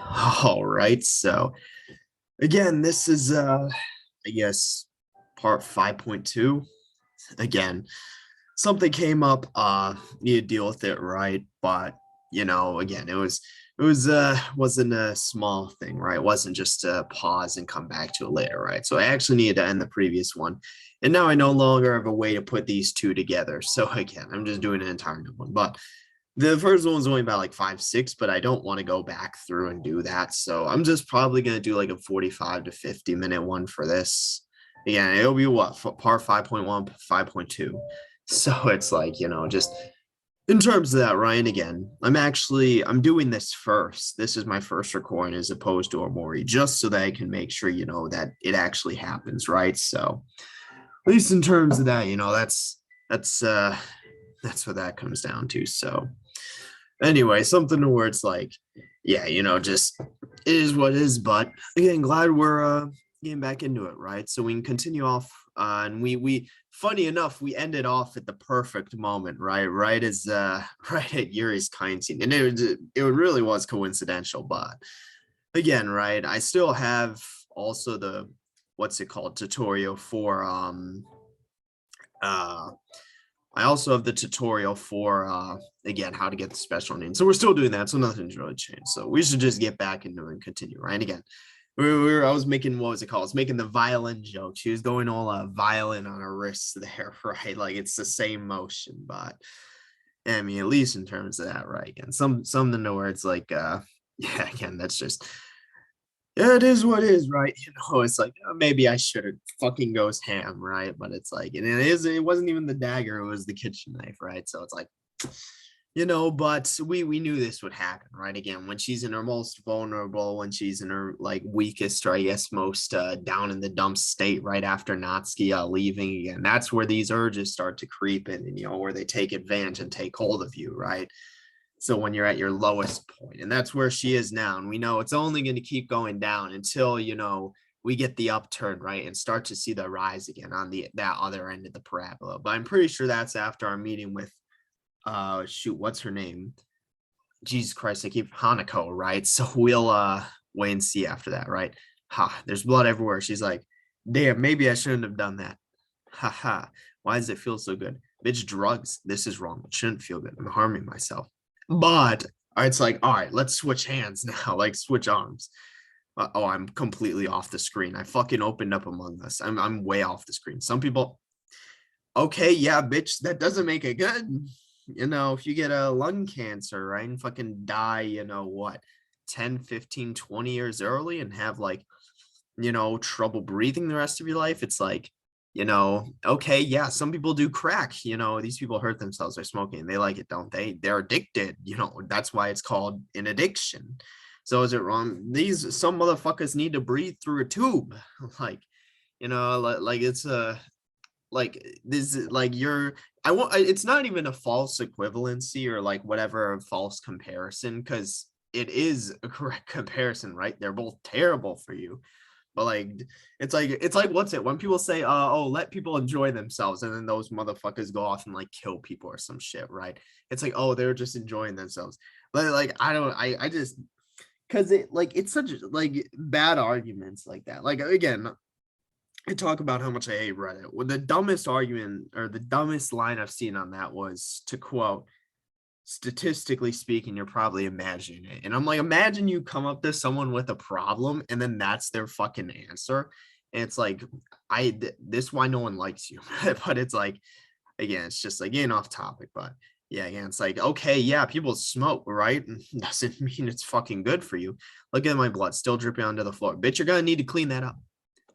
All right, so again, this is I guess part 5.2. Again, something came up, need to deal with it, right? But again, it was wasn't a small thing, right? It wasn't just a pause and come back to it later, right? So I actually needed to end the previous one. And now I no longer have a way to put these two together. So again, I'm just doing an entire new one. But the first one was only about like 5, 6, but I don't want to go back through and do that. So I'm just probably going to do like a 45 to 50 minute one for this. Again, it'll be what, part 5.1, 5.2. So it's like, just in terms of that, Ryan, again, I'm doing this first. This is my first recording as opposed to Omori, just so that I can make sure, that it actually happens, right? So at least in terms of that, that's what that comes down to. So anyway, something where it's like, yeah, just it is what it is. But again, glad we're getting back into it, right? So we can continue off. And we funny enough, we ended off at the perfect moment, right? Right as right at Yuri's kind scene. And it really was coincidental, but again, right, I still have also the what's it called tutorial for uh I also have the tutorial for again how to get the special name. So we're still doing that. So nothing's really changed. So we should just get back into it and continue, right? Again, I was making what was it called? I was making the violin joke. She was going all violin on her wrists there, right? Like it's the same motion, but I mean, at least in terms of that, right? Again, something to where it's like, yeah, again, that's just yeah, it is what it is, right? It's like maybe I should have fucking goes ham, right? But it's like, and it wasn't even the dagger, it was the kitchen knife, right? So it's like, but we knew this would happen, right? Again, when she's in her most vulnerable, when she's in her like weakest, or I guess most down in the dumps state, right after Natsuki leaving again, that's where these urges start to creep in, and where they take advantage and take hold of you, right? So when you're at your lowest point, and that's where she is now, and we know it's only going to keep going down until we get the upturn, right, and start to see the rise again on that other end of the parabola. But I'm pretty sure that's after our meeting with shoot, what's her name? Jesus Christ, I keep Hanako, right? So we'll wait and see after that, right? Ha, there's blood everywhere. She's like, damn, maybe I shouldn't have done that. Ha ha. Why does it feel so good? Bitch, drugs. This is wrong. It shouldn't feel good. I'm harming myself. But it's like, all right, let's switch hands now, like switch arms. Oh, I'm completely off the screen. I fucking opened up Among Us. I'm way off the screen. Some people, okay, yeah, bitch, that doesn't make it good. If you get a lung cancer, right, and fucking die, what, 10, 15, 20 years early and have like, trouble breathing the rest of your life, it's like, okay, yeah, some people do crack, these people hurt themselves by smoking and they like it, don't they? They're addicted, that's why it's called an addiction. So is it wrong? Some motherfuckers need to breathe through a tube. Like, like it's a like this like you're I want it's not even a false equivalency or like whatever false comparison, because it is a correct comparison, right? They're both terrible for you. But like it's like what's it when people say oh, let people enjoy themselves, and then those motherfuckers go off and like kill people or some shit, right? It's like, oh, they're just enjoying themselves. But like I just because it's such like bad arguments like that. Like again, I talk about how much I hate Reddit. Well, the dumbest argument or the dumbest line I've seen on that was to quote, statistically speaking, you're probably imagining it. And I'm like, imagine you come up to someone with a problem and then that's their fucking answer. And it's like, this why no one likes you. But it's like, again, it's just like getting off topic. But yeah, again, it's like, okay, yeah, people smoke, right? Doesn't mean it's fucking good for you. Look at my blood still dripping onto the floor. Bitch, you're gonna need to clean that up.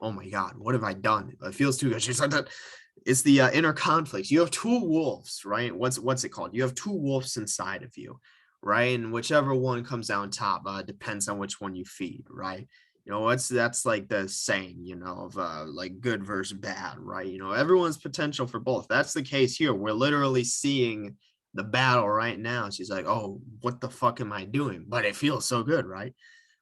Oh my God, what have I done? It feels too good. She's like that. It's the inner conflicts. You have two wolves, right? What's it called? You have two wolves inside of you, right? And whichever one comes out on top depends on which one you feed, right? That's like the saying, of like good versus bad, right? Everyone's potential for both. That's the case here. We're literally seeing the battle right now. She's like, oh, what the fuck am I doing? But it feels so good, right?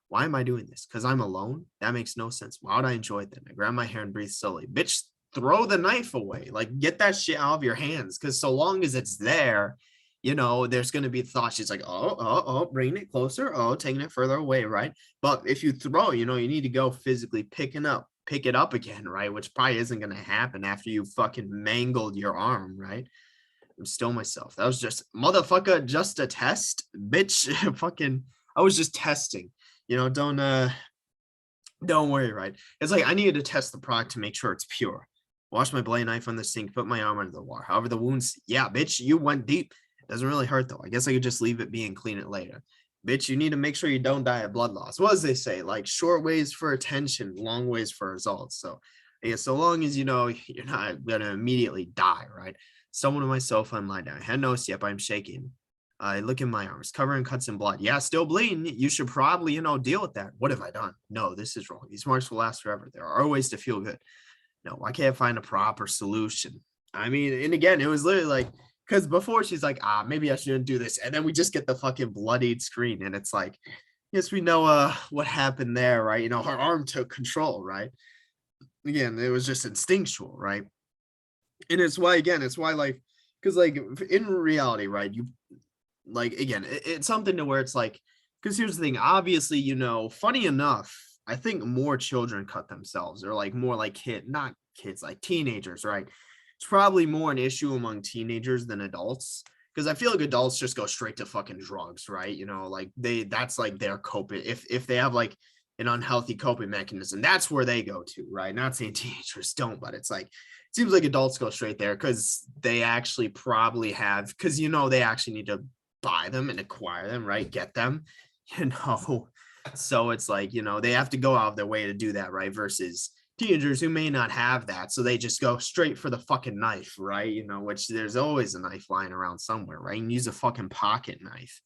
Why am I doing this? Because I'm alone? That makes no sense. Why would I enjoy it then? I grab my hair and breathe slowly. Bitch, throw the knife away. Like, get that shit out of your hands. Because so long as it's there, you know, there's going to be thoughts. She's like, bringing it closer. Oh, taking it further away. Right. But if you throw, you know, you need to go physically pick it up again. Right. Which probably isn't going to happen after you fucking mangled your arm. Right. I'm still myself. That was just motherfucker, just a test, bitch. Fucking, I was just testing. You know, don't worry, right? It's like I needed to test the product to make sure it's pure. Wash my blade knife on the sink, put my arm under the water. However, the wounds, yeah, bitch, you went deep. Doesn't really hurt though. I guess I could just leave it be and clean it later. Bitch, you need to make sure you don't die of blood loss. What does they say? Like short ways for attention, long ways for results. So yeah, so long as you know you're not gonna immediately die, right? Someone on my sofa and lie down. I hadn't noticed yet, but I'm shaking. I look in my arms, covering cuts and blood. Yeah, still bleeding. You should probably, you know, deal with that. What have I done? No, this is wrong. These marks will last forever. There are ways to feel good. No, why can't I find a proper solution? I mean, and again, it was literally like, because before she's like, maybe I shouldn't do this. And then we just get the fucking bloodied screen. And it's like, yes, we know what happened there, right? You know, her arm took control, right? Again, it was just instinctual, right? And it's why, again, it's why, like, because like in reality, right, you like again it's something to where it's like, because here's the thing, obviously, you know, funny enough, I think more children cut themselves, or like more like not kids, like teenagers, right? It's probably more an issue among teenagers than adults, because I feel like adults just go straight to fucking drugs, right? You know, like that's like their coping, if they have like an unhealthy coping mechanism, that's where they go to, right? Not saying teenagers don't, but it's like it seems like adults go straight there because they actually probably have, because you know they actually need to buy them and acquire them, right? Get them, you know. So it's like, you know, they have to go out of their way to do that, right? Versus teenagers who may not have that. So they just go straight for the fucking knife, right? You know, which there's always a knife lying around somewhere, right? And use a fucking pocket knife,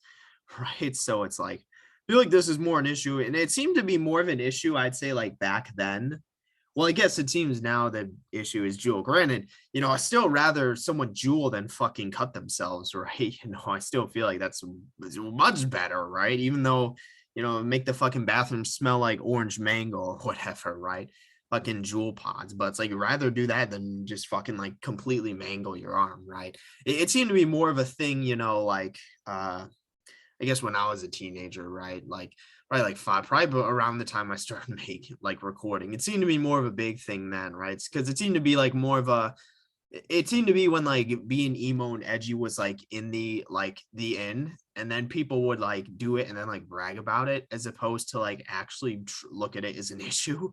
right? So it's like, I feel like this is more an issue. And it seemed to be more of an issue, I'd say, like back then. Well, I guess it seems now the issue is jewel. Granted, you know, I still rather someone jewel than fucking cut themselves, right? You know, I still feel like that's much better, right? Even though, you know, make the fucking bathroom smell like orange mango or whatever, right? Fucking jewel pods. But it's like, rather do that than just fucking like completely mangle your arm, right? It seemed to be more of a thing, you know, like I guess when I was a teenager, right? Like probably like probably around the time I started making like recording, it seemed to be more of a big thing then, right? Because it seemed to be like more of a, it seemed to be when like being emo and edgy was like in the end, and then people would like do it and then like brag about it, as opposed to like actually look at it as an issue.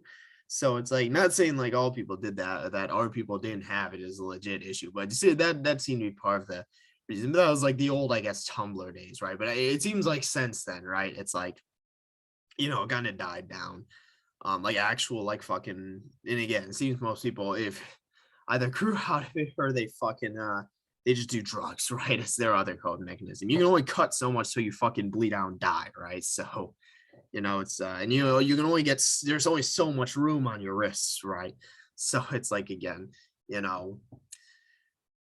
So it's like, not saying like all people did that, that other people didn't have it as a legit issue, but see, that seemed to be part of the reason. That was like the old, I guess, Tumblr days, right? But it seems like since then, right, it's like, you know, it kind of died down. Like actual like fucking, and again, it seems most people, if either grew out of it or they fucking they just do drugs, right? It's their other coping mechanism. You can only cut so much till you fucking bleed out and die, right? So, you know, it's and you know, you can only get, there's only so much room on your wrists, right? So it's like, again, you know,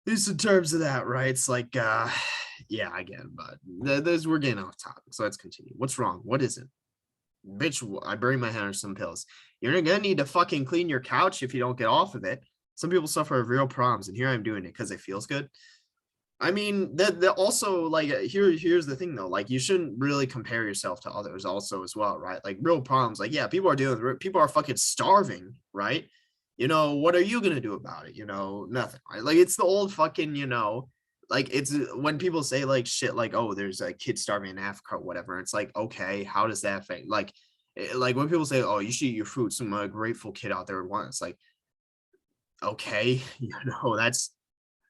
just in terms of that, right? It's like yeah, again, but there's, we're getting off topic, so let's continue. What's wrong? What is it? Bitch, I bury my head under some pills. You're gonna need to fucking clean your couch if you don't get off of it. Some people suffer of real problems, and here I'm doing it because it feels good. I mean, that also, like, here's the thing though, like, you shouldn't really compare yourself to others also as well, right? Like real problems, like, yeah, people are dealing with, people are fucking starving, right? You know, what are you gonna do about it? You know, nothing, right? Like, it's the old fucking, you know, like, it's when people say like shit like, oh, there's a kid starving in Africa or whatever, it's like, okay, how does that affect, like when people say, oh, you should eat your fruit, some grateful kid out there would want, it's like, okay, you know, that's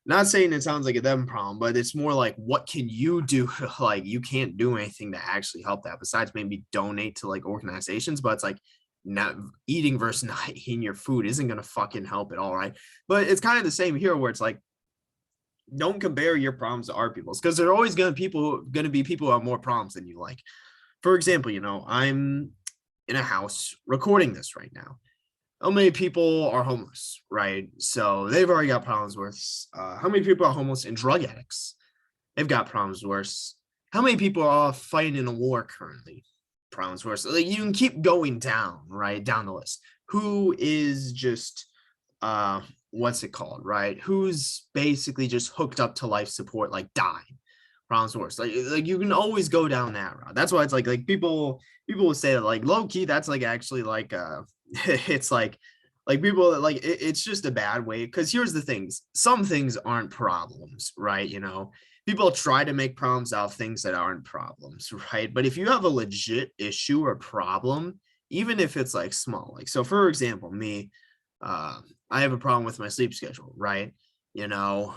not saying it sounds like a them problem, but it's more like, what can you do? Like, you can't do anything to actually help that besides maybe donate to like organizations, but it's like, not eating versus not eating your food isn't going to fucking help at all, right? But it's kind of the same here, where it's like, don't compare your problems to our people's, because there are always going to be people who have more problems than you. Like, for example, you know, I'm in a house recording this right now. How many people are homeless, right? So they've already got problems worse. How many people are homeless and drug addicts? They've got problems worse. How many people are fighting in a war currently? Problems worse. Like, you can keep going down, right? Down the list. Who is just what's it called, right? Who's basically just hooked up to life support, like dying? problems worse. Like you can always go down that route. That's why it's like people will say that like low key, that's like actually like it's like people that like it's just a bad way. Because here's the things, some things aren't problems, right? You know, people try to make problems out of things that aren't problems, right? But if you have a legit issue or problem, even if it's like small, like so for example, me, I have a problem with my sleep schedule, right? You know,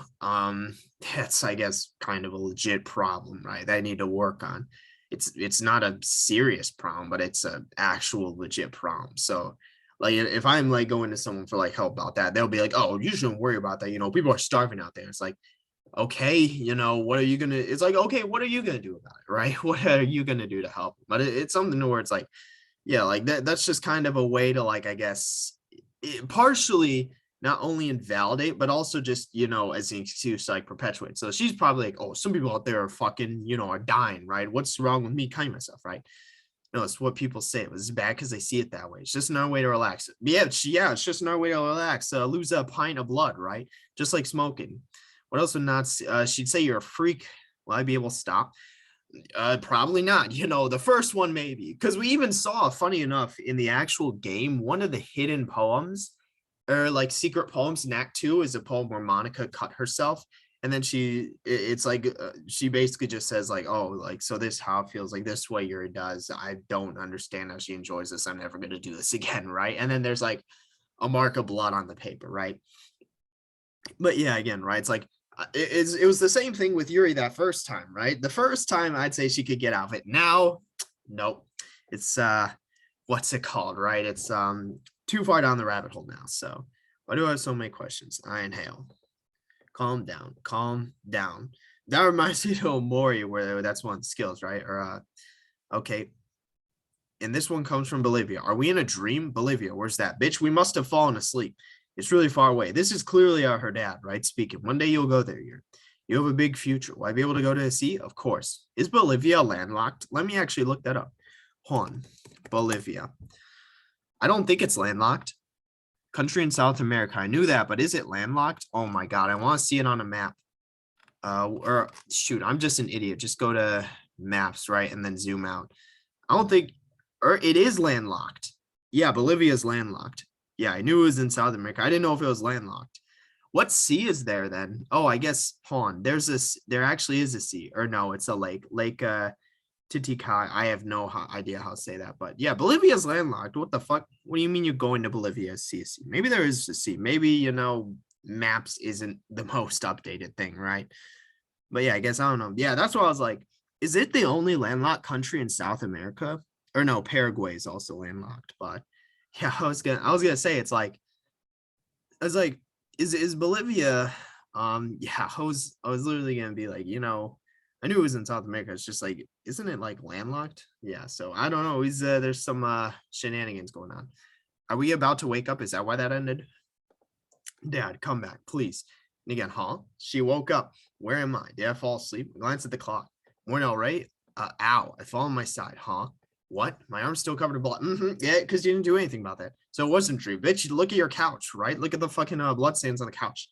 that's I guess kind of a legit problem, right? That I need to work on. It's not a serious problem, but it's an actual legit problem. So like if I'm like going to someone for like help about that, they'll be like, oh, you shouldn't worry about that. You know, people are starving out there. It's like, okay, you know, what are you gonna, it's like, okay, what are you gonna do about it, right? What are you gonna do to help? But it's something where it's like, yeah, like that's just kind of a way to like, I guess, partially not only invalidate, but also just, you know, as an excuse to like perpetuate. So she's probably like, oh, some people out there are fucking, you know, are dying, right? What's wrong with me killing myself, right? No, it's what people say. It was bad because they see it that way. It's just another way to relax. Yeah, it's just another way to relax. Lose a pint of blood, right? Just like smoking. What else would not? She'd say you're a freak. Will I be able to stop? Probably not. You know, the first one maybe, because we even saw, funny enough, in the actual game, one of the hidden poems or like secret poems in Act 2 is a poem where Monica cut herself. And then it's like she basically just says like, oh, like, so this how it feels like this way Yuri does. I don't understand how she enjoys this. I'm never going to do this again. Right. And then there's like a mark of blood on the paper. Right. But yeah, again, right. It's like, it was the same thing with Yuri that first time, right? The first time I'd say she could get out of it. Now, nope. It's what's it called, right? It's too far down the rabbit hole now. So why do I have so many questions? I inhale. Calm down. Calm down. That reminds me of Mori, where that's one of the skills, right? Or okay. And this one comes from Bolivia. Are we in a dream? Bolivia, where's that? Bitch, we must have fallen asleep. It's really far away. This is clearly her dad, right? Speaking. One day you'll go there. You have a big future. Will I be able to go to the sea? Of course. Is Bolivia landlocked? Let me actually look that up. Hold on. Bolivia. I don't think it's landlocked. Country in South America. I knew that, but is it landlocked? Oh my God. I want to see it on a map. Or shoot, I'm just an idiot. Just go to maps, right? And then zoom out. I don't think, or it is landlocked. Yeah, Bolivia is landlocked. Yeah, I knew it was in South America. I didn't know if it was landlocked. What sea is there then? Oh, I guess, hold on. There actually is a sea. Or no, it's a lake. Lake Titicaca. I have no idea how to say that. But yeah, Bolivia's landlocked. What the fuck? What do you mean you're going to Bolivia to see a sea? Maybe there is a sea. Maybe, you know, maps isn't the most updated thing, right? But yeah, I guess I don't know. Yeah, that's what I was like. Is it the only landlocked country in South America? Or no, Paraguay is also landlocked, but yeah, I was gonna say it's like I was like, is Bolivia yeah, I was literally gonna be like, you know, I knew it was in South America. It's just like, isn't it like landlocked? Yeah, so I don't know. There's some shenanigans going on. Are we about to wake up? Is that why that ended? Dad, come back, please. And again, huh? She woke up. Where am I? Did I fall asleep? Glance at the clock. Morning, all right? Ow, I fall on my side, huh? What? My arm's still covered in blood. Yeah, because you didn't do anything about that. So it wasn't true. Bitch, look at your couch, right? Look at the fucking blood stains on the couch.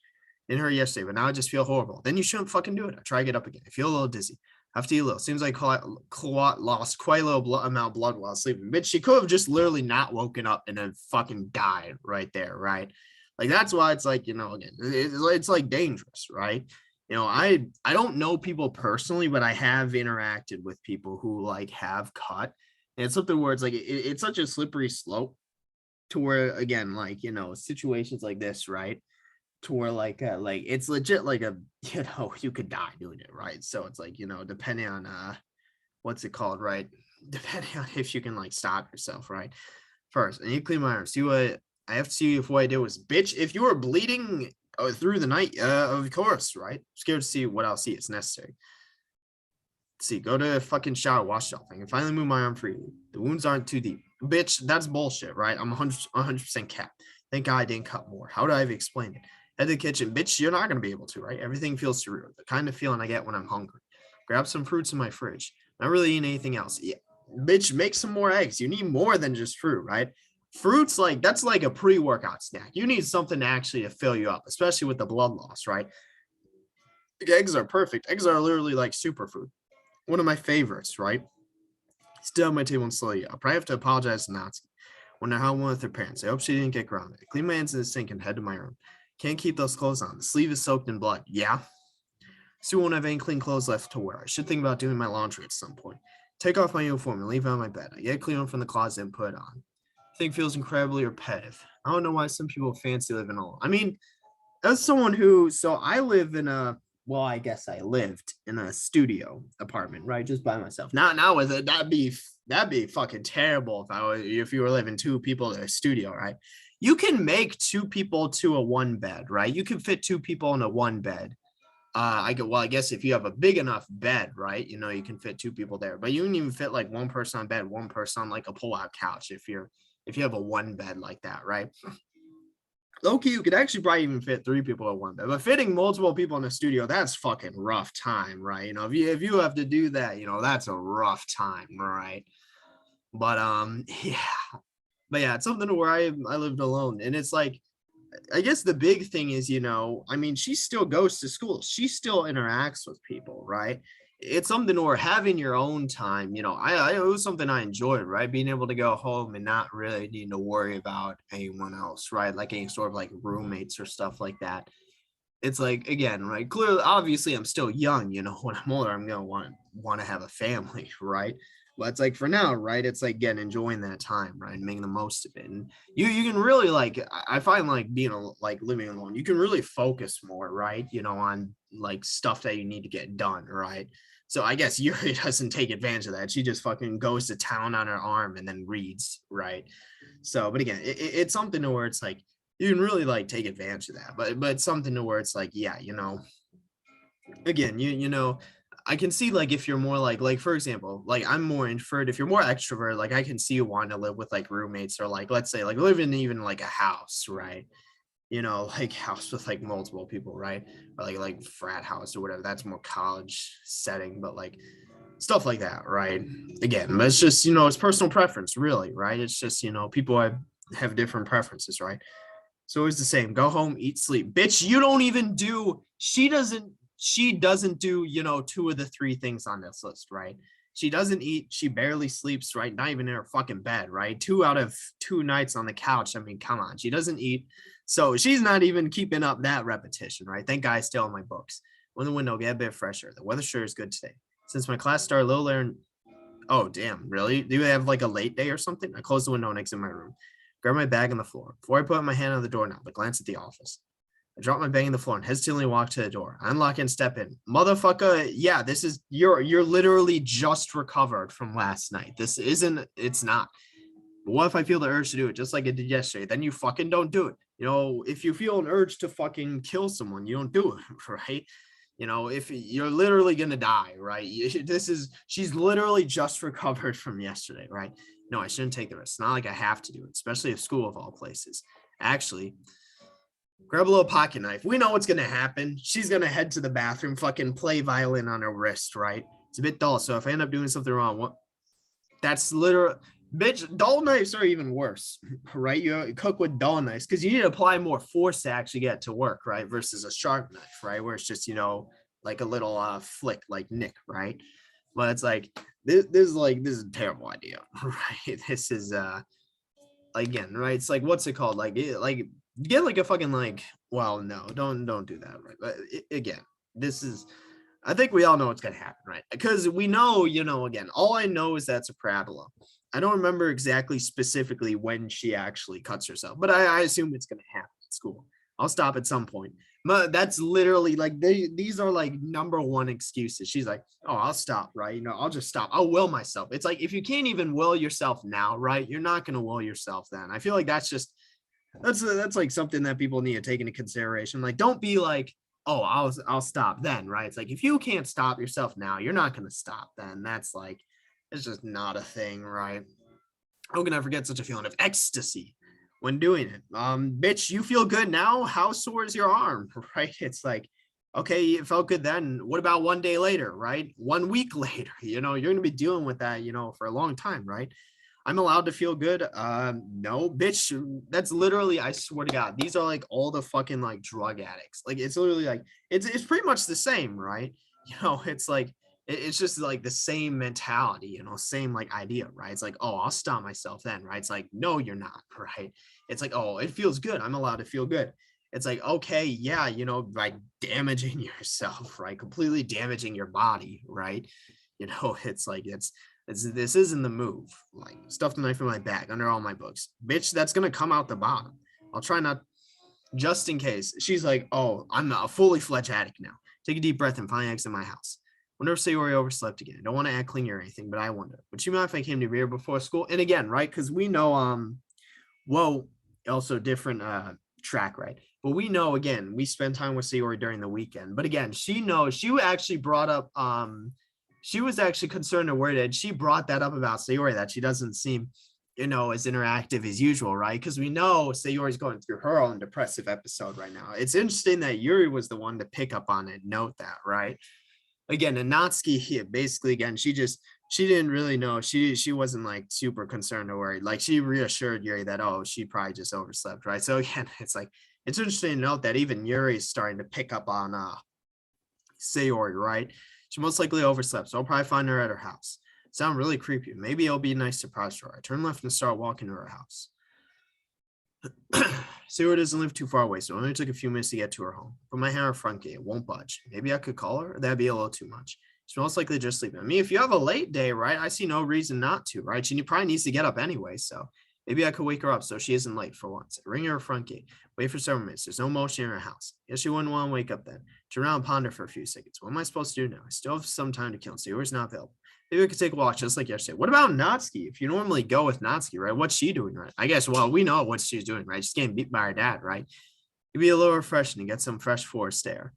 Didn't hurt yesterday, but now I just feel horrible. Then you shouldn't fucking do it. I try to get up again. I feel a little dizzy. I have to eat a little. Seems like lost quite a little amount of blood while sleeping. Bitch, she could have just literally not woken up and then fucking died right there, right? Like, that's why it's like, you know, again, it's like dangerous, right? You know, I don't know people personally, but I have interacted with people who like have cut. And it's something where it's like, it's such a slippery slope to where, again, like, you know, situations like this, right? To where like it's legit like a, you know, you could die doing it, right? So it's like, you know, depending on what's it called, right? Depending on if you can like stop yourself, right? First, and you clean my arm. See what I have to see if what I did was, bitch, if you were bleeding through the night, of course, right? Scared to see what I'll see. It's necessary. Let's see, go to fucking shower, wash off. I can finally move my arm freely. The wounds aren't too deep. Bitch, that's bullshit, right? I'm 100% cap. Thank God I didn't cut more. How do I explain it? Head to the kitchen. Bitch, you're not going to be able to, right? Everything feels surreal. The kind of feeling I get when I'm hungry. Grab some fruits in my fridge. Not really eating anything else. Yeah. Bitch, make some more eggs. You need more than just fruit, right? Fruits, like, that's like a pre-workout snack. You need something actually to fill you up, especially with the blood loss, right? Eggs are perfect. Eggs are literally like superfood. One of my favorites, right? Still on my table and slowly. I'll probably have to apologize to Natsuki. Wonder how I went with her parents. I hope she didn't get grounded. I clean my hands in the sink and head to my room. Can't keep those clothes on. The sleeve is soaked in blood. Yeah. Sue won't have any clean clothes left to wear. I should think about doing my laundry at some point. Take off my uniform and leave it on my bed. I get a clean one from the closet and put it on. The thing feels incredibly repetitive. I don't know why some people fancy living alone. I mean, as someone who, so I live in a, well, I guess I lived in a studio apartment, right, just by myself. Now with it, that'd be fucking terrible if you were living two people in a studio, right? You can make two people to a one bed, right? You can fit two people in a one bed. I guess if you have a big enough bed, right, you know, you can fit two people there, but you can even fit like one person on bed, one person on like a pull-out couch if you have a one bed like that, right? Low-key, you could actually probably even fit three people at one bed, but fitting multiple people in a studio, that's fucking rough time, right? You know, if you have to do that, you know, that's a rough time, right? But yeah, but yeah, it's something where I lived alone, and it's like, I guess the big thing is, you know, I mean, she still goes to school. She still interacts with people, right? It's something where having your own time, you know, it was something I enjoyed, right? Being able to go home and not really needing to worry about anyone else, right? Like any sort of like roommates or stuff like that. It's like, again, right? Clearly, obviously, I'm still young, you know, when I'm older, I'm gonna want to have a family, right? But it's like for now, right? It's like again enjoying that time, right? And making the most of it. And you can really like, I find like being like living alone, you can really focus more, right? You know, on like stuff that you need to get done, right? So I guess Yuri doesn't take advantage of that. She just fucking goes to town on her arm and then reads, right? So, but again, it's something to where it's like you can really like take advantage of that. But something to where it's like, yeah, you know, again, you know, I can see like if you're more like for example, like I'm more introvert. If you're more extrovert, like I can see you wanting to live with like roommates or like let's say like live in even like a house, right? You know, like house with like multiple people, right? Or like frat house or whatever. That's more college setting, but like stuff like that, right? Again, but it's just, you know, it's personal preference, really, right? It's just, you know, people have different preferences, right? So it's the same. Go home, eat, sleep. Bitch, you don't even do, she doesn't do, you know, two of the three things on this list, right? She doesn't eat, she barely sleeps, right? Not even in her fucking bed, right? 2 out of 2 nights on the couch. I mean, come on. She doesn't eat. So she's not even keeping up that repetition, right? Thank God I still in my books. When the window get a bit fresher. The weather sure is good today. Since my class started a little later, oh damn, really? Do you have like a late day or something? I close the window and exit my room. Grab my bag on the floor. Before I put my hand on the doorknob, I glance at the office. I drop my bag on the floor and hesitantly walk to the door. I unlock and step in. Motherfucker, yeah, this is you're literally just recovered from last night. This isn't, it's not. But what if I feel the urge to do it just like I did yesterday? Then you fucking don't do it. You know, if you feel an urge to fucking kill someone, you don't do it, right? You know, if you're literally gonna die, right? She's literally just recovered from yesterday, right? No, I shouldn't take the risk. It's not like I have to do it, especially if school of all places. Actually, grab a little pocket knife. We know what's gonna happen. She's gonna head to the bathroom, fucking play violin on her wrist, right? It's a bit dull, so if I end up doing something wrong, what? That's literal. Bitch, dull knives are even worse, right? You cook with dull knives because you need to apply more force to actually get to work, right? Versus a sharp knife, right? Where it's just, you know, like a little flick, like nick, right? But it's like this is a terrible idea, right? This is again, right? It's like what's it called? Like get like a fucking like, well, no, don't do that, right? But again, this is, I think we all know what's gonna happen, right? Because we know, you know, again, all I know is that's a parabola. I don't remember exactly specifically when she actually cuts herself, but I assume it's gonna happen at school. I'll stop at some point. But that's literally like these are like number one excuses. She's like, oh, I'll stop, right? You know, I'll just stop. I'll will myself. It's like if you can't even will yourself now, right? You're not gonna will yourself then. I feel like that's just that's like something that people need to take into consideration. Like, don't be like, oh, I'll stop then, right? It's like if you can't stop yourself now, you're not gonna stop then. That's like, it's just not a thing, right? How can I forget such a feeling of ecstasy when doing it? Bitch, you feel good now? How sore is your arm? Right? It's like, okay, it felt good then. What about one day later, right? 1 week later, you know, you're gonna be dealing with that, you know, for a long time, right? I'm allowed to feel good. No, bitch. That's literally, I swear to God, these are like all the fucking like drug addicts. Like it's literally like it's pretty much the same, right? You know, it's like it's just like the same mentality, you know, same like idea, right? It's like, oh, I'll stop myself then, right? It's like, no, you're not, right? It's like, oh, it feels good. I'm allowed to feel good. It's like, okay, yeah, you know, like damaging yourself, right? Completely damaging your body, right? You know, it's like this isn't the move. Like stuff the knife in my bag under all my books. Bitch, that's gonna come out the bottom. I'll try not just in case. She's like, oh, I'm a fully fledged addict now. Take a deep breath and finally exit my house. Wonder if Sayori overslept again. I don't want to act clingy or anything, but I wonder. Would she mind if I came to her before school? And again, right? Because we know whoa, also different track, right? But we know again, we spend time with Sayori during the weekend. But again, she knows she actually brought up she was actually concerned or worried, and she brought that up about Sayori, that she doesn't seem, you know, as interactive as usual, right? Because we know Sayori's going through her own depressive episode right now. It's interesting that Yuri was the one to pick up on it, note that, right? Again, and Natsuki here, basically, again, she didn't really know. She wasn't like super concerned or worried. Like she reassured Yuri that, oh, she probably just overslept, right? So again, it's like it's interesting to note that even Yuri is starting to pick up on Sayori, right? She most likely overslept, so I'll probably find her at her house. Sound really creepy. Maybe it'll be a nice surprise for her. I turn left and start walking to her house. Sayori doesn't live too far away, so it only took a few minutes to get to her home. Put my hand on her front gate, won't budge. Maybe I could call her? That'd be a little too much. She's most likely just sleeping. I mean, if you have a late day, right, I see no reason not to, right? She probably needs to get up anyway, so maybe I could wake her up so she isn't late for once. Ring her front gate. Wait for several minutes. There's no motion in her house. Guess she wouldn't want to wake up then. Turn around and ponder for a few seconds. What am I supposed to do now? I still have some time to kill. Sayori's not available. Maybe we could take a walk just like yesterday. What about Natsuki? If you normally go with Natsuki, right? What's she doing, right? I guess, well, we know what she's doing, right? She's getting beat by her dad, right? It'd be a little refreshing to get some fresh forest air,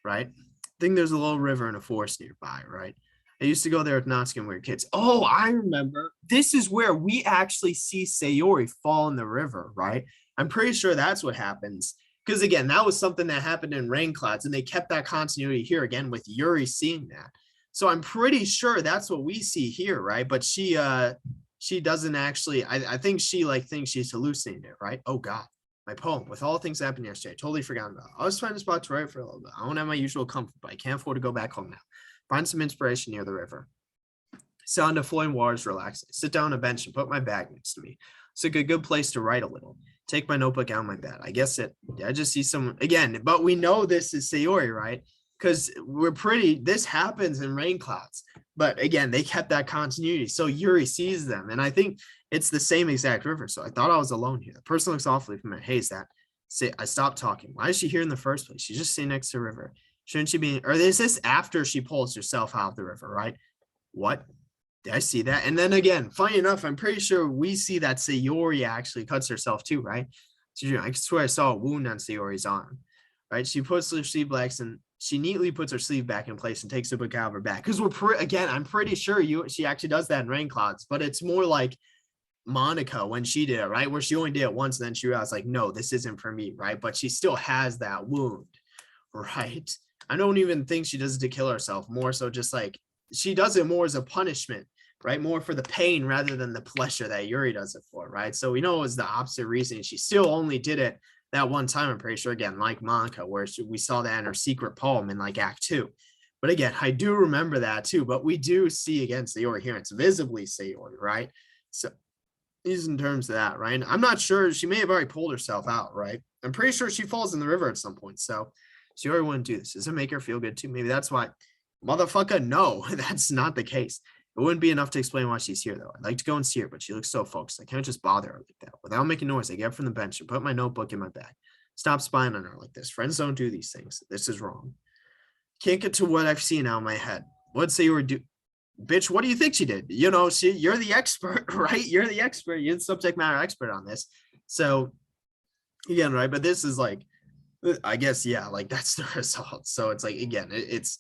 right? I think there's a little river and a forest nearby, right? I used to go there with Natsuki when we were kids. Oh, I remember. This is where we actually see Sayori fall in the river, right? I'm pretty sure that's what happens. Because again, that was something that happened in Rain Clouds, and they kept that continuity here again with Yuri seeing that. So I'm pretty sure that's what we see here, right? But she doesn't actually, I think she like thinks she's hallucinating it, right? Oh God, my poem, with all things happened yesterday, I totally forgot about it. I was finding a spot to write for a little bit. I don't have my usual comfort, but I can't afford to go back home now. Find some inspiration near the river. Sound of flowing waters relaxing. Sit down on a bench and put my bag next to me. It's like a good place to write a little. Take my notebook out of my bed. I guess I just see someone again, but we know this is Sayori, right? Because this happens in Rain Clouds. But again, they kept that continuity. So Yuri sees them. And I think it's the same exact river. So I thought I was alone here. The person looks awfully familiar. Hey, is that? I stopped talking. Why is she here in the first place? She's just sitting next to the river. Shouldn't she be? Or is this after she pulls herself out of the river, right? What? Did I see that? And then again, funny enough, I'm pretty sure we see that Sayori actually cuts herself too, right? So, I swear I saw a wound on Sayori's arm, right? She puts her sleeve blacks and she neatly puts her sleeve back in place and takes the book out of her back. Because again, I'm pretty sure she actually does that in Rain Clouds, but it's more like Monica when she did it, right? Where she only did it once and then she realized like, no, this isn't for me, right? But she still has that wound, right? I don't even think she does it to kill herself, more so just like she does it more as a punishment, right? More for the pain rather than the pleasure that Yuri does it for, right? So we know it was the opposite reason. She still only did it that one time, I'm pretty sure, again, like Monica, where we saw that in her secret poem in like Act 2. But again, I do remember that too, but we do see again Sayori here. It's visibly Sayori, right? So these in terms of that, right? I'm not sure. She may have already pulled herself out, right? I'm pretty sure she falls in the river at some point. So Sayori wouldn't do this. Does it make her feel good too? Maybe that's why. Motherfucker, no, that's not the case. It wouldn't be enough to explain why she's here, though. I'd like to go and see her, but she looks so focused. I can't just bother her like that. Without making noise, I get up from the bench and put my notebook in my bag. Stop spying on her like this. Friends don't do these things. This is wrong. Can't get to what I've seen out of my head. What'd Sayori do? Bitch, what do you think she did? You know, you're the expert, right? You're the expert. You're the subject matter expert on this. So, again, right? But this is like, I guess, yeah, like that's the result. So it's like, again, it's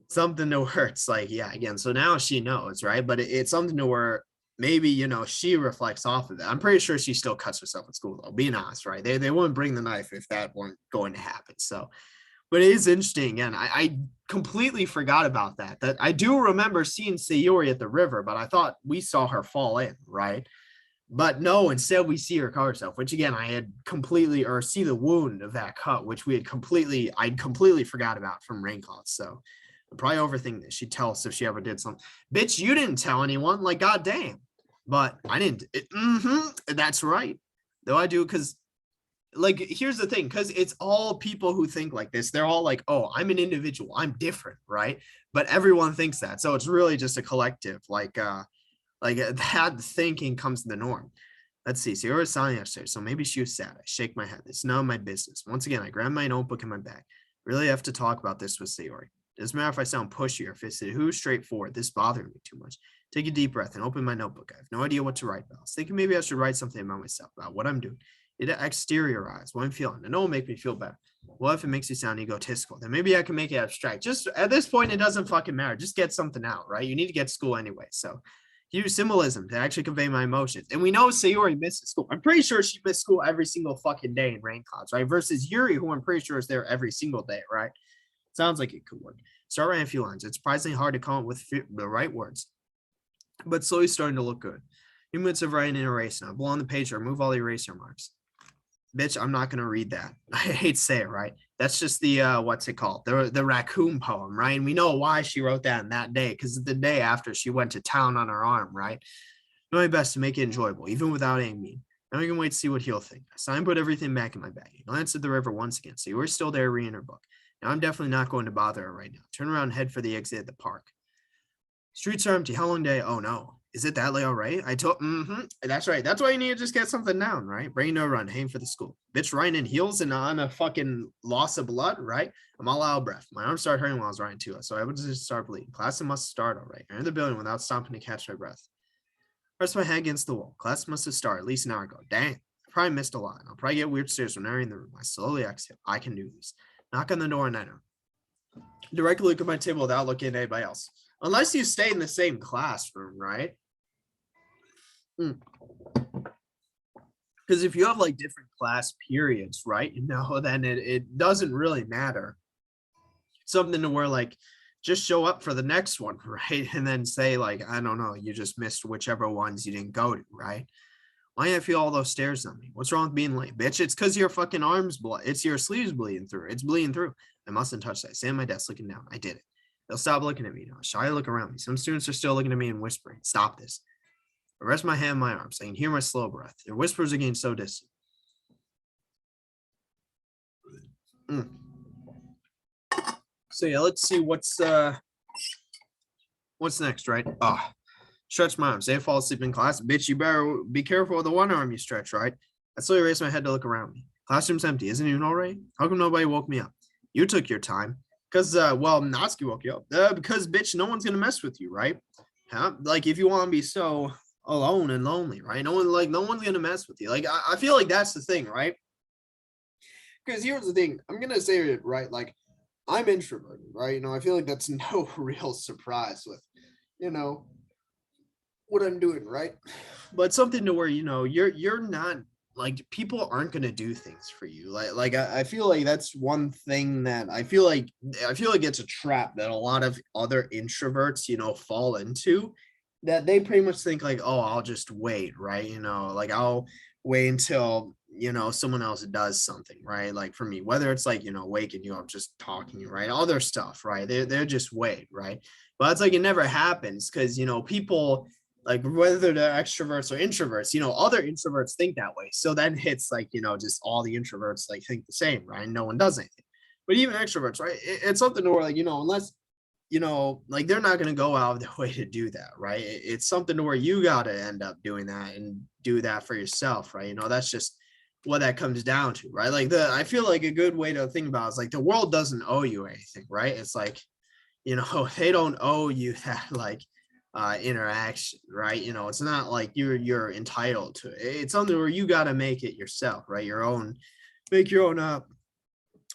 something to where it's like, yeah, again, so now she knows, right? But it's something to where maybe, you know, she reflects off of that. I'm pretty sure she still cuts herself at school, though, being honest, right? They wouldn't bring the knife if that weren't going to happen. So But it is interesting, and I completely forgot about that. That I do remember seeing Sayori at the river, but I thought we saw her fall in, right? But no, instead we see her cut herself, which again I had completely, or see the wound of that cut, which I'd completely forgot about from Rain Clouds. So I'm probably overthinking this. She'd tell us if she ever did something. Bitch, you didn't tell anyone. Like, goddamn. But I didn't. That's right. Though I do, because like, here's the thing, because it's all people who think like this. They're all like, oh, I'm an individual, I'm different, right? But everyone thinks that. So it's really just a collective, like that thinking comes to the norm. Let's see. So you were signing yesterday, so maybe she was sad. I shake my head. It's none of my business. Once again, I grab my notebook in my bag. Really have to talk about this with Sayori. Doesn't matter if I sound pushy or fisted. Who's straightforward? This bothering me too much. Take a deep breath and open my notebook. I have no idea what to write about. I was thinking maybe I should write something about myself, about what I'm doing. It exteriorize what I'm feeling. And it will make me feel better. What if it makes you sound egotistical? Then maybe I can make it abstract. Just at this point, it doesn't fucking matter. Just get something out, right? You need to get to school anyway. So use symbolism to actually convey my emotions. And we know Sayori misses school. I'm pretty sure she missed school every single fucking day in Rain Clouds, right? Versus Yuri, who I'm pretty sure is there every single day, right? Sounds like it could work. Start writing a few lines. It's surprisingly hard to come up with the right words, but slowly starting to look good. Few minutes of writing and erasing. I blow on the page or remove all the eraser marks. Bitch, I'm not gonna read that. I hate to say it, right? That's just the what's it called? The raccoon poem, right? And we know why she wrote that in that day, because the day after she went to town on her arm, right? Do my best to make it enjoyable, even without being mean. Now we can wait to see what he'll think. So I put everything back in my bag. I glanced at the river once again. So you were still there reading her book. Now I'm definitely not going to bother her right now. Turn around and head for the exit at the park. Streets are empty. How long day? Oh no. Is it that late already? I told, that's right. That's why you need to just get something down, right? Brain no run, aim for the school. Bitch running in heels and on a fucking loss of blood, right? I'm all out of breath. My arms started hurting while I was running too, so I would just start bleeding. Class must start already. I entered the building without stopping to catch my breath. Pressed my head against the wall. Class must have started at least an hour ago. Dang, I probably missed a lot. I'll probably get weird stares when entering the room. I slowly exhale. I can do this. Knock on the door and enter. Directly look at my table without looking at anybody else. Unless you stay in the same classroom, right? Because if you have like different class periods, right? Then it doesn't really matter. Something to where like just show up for the next one, right? And then say like, I don't know, you just missed whichever ones you didn't go to, right? Why do I feel all those stares on me? What's wrong with being late? Bitch, it's because your fucking arms blood. It's your sleeves bleeding through. It's bleeding through. I mustn't touch that. I stand at my desk looking down. I did it. They'll stop looking at me now. Shy look around me. Some students are still looking at me and whispering, stop this. I rest my hand on my arms. I can hear my slow breath. Their whispers are getting so distant. So yeah, let's see what's next, right? Stretch my arms. Say I fall asleep in class. Bitch, you better be careful with the one arm you stretch, right? I slowly raised my head to look around me. Classroom's empty. Isn't it even already? How come nobody woke me up? You took your time. Because, well, Natsuki woke you up. Because, bitch, no one's going to mess with you, right? Huh? Like, if you want to be so alone and lonely, right? No one's going to mess with you. Like, I feel like that's the thing, right? Because here's the thing. I'm going to say it, right? Like, I'm introverted, right? I feel like that's no real surprise with, what I'm doing, right? But something to where you're not like, people aren't gonna do things for you. I feel like that's one thing that I feel like it's a trap that a lot of other introverts fall into, that they pretty much think like, oh, I'll just wait, right? Like I'll wait until someone else does something, right? Like for me, whether it's like waking you up, just talking to you, right? Other stuff, right? They're just wait, right? But it's like it never happens, because people, like whether they're extroverts or introverts, other introverts think that way. So then it's like, just all the introverts like think the same, right? And no one does anything. But even extroverts, right? It's something to where like, unless, like they're not going to go out of their way to do that, right? It's something to where you got to end up doing that and do that for yourself, right? That's just what that comes down to, right? Like I feel like a good way to think about it is like the world doesn't owe you anything, right? It's like, they don't owe you that like interaction, right? It's not like you're entitled to it. It's something where you got to make it yourself, right? Make your own